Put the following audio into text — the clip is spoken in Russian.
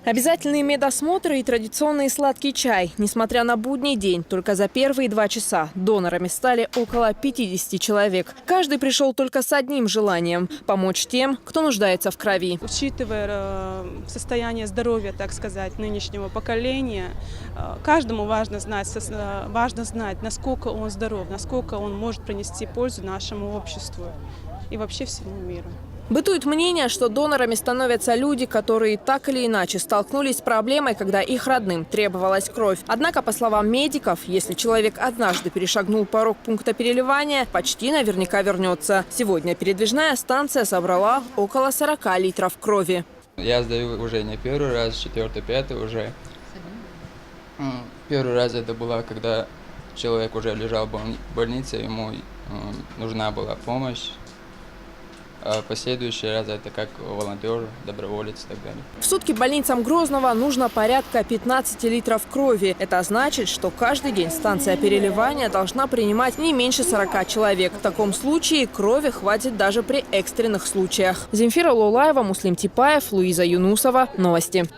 Обязательные медосмотры и традиционный сладкий чай. Несмотря на будний день, только за первые 2 часа донорами стали около 50 человек. Каждый пришел только с одним желанием – помочь тем, кто нуждается в крови. Учитывая состояние здоровья, так сказать, нынешнего поколения, каждому важно знать, насколько он здоров, насколько он может принести пользу нашему обществу и вообще всему миру. Бытует мнение, что донорами становятся люди, которые так или иначе столкнулись с проблемой, когда их родным требовалась кровь. Однако, по словам медиков, если человек однажды перешагнул порог пункта переливания, почти наверняка вернется. Сегодня передвижная станция собрала около 40 литров крови. Я сдаю уже не первый раз, 4-й, 5-й уже. Первый раз это было, когда человек уже лежал в больнице, ему нужна была помощь. А последующий раз это как волонтер, доброволец и так далее. В сутки больницам Грозного нужно порядка 15 литров крови. Это значит, что каждый день станция переливания должна принимать не меньше 40 человек. В таком случае крови хватит даже при экстренных случаях. Земфира Лолаева, Муслим Типаев, Луиза Юнусова. Новости.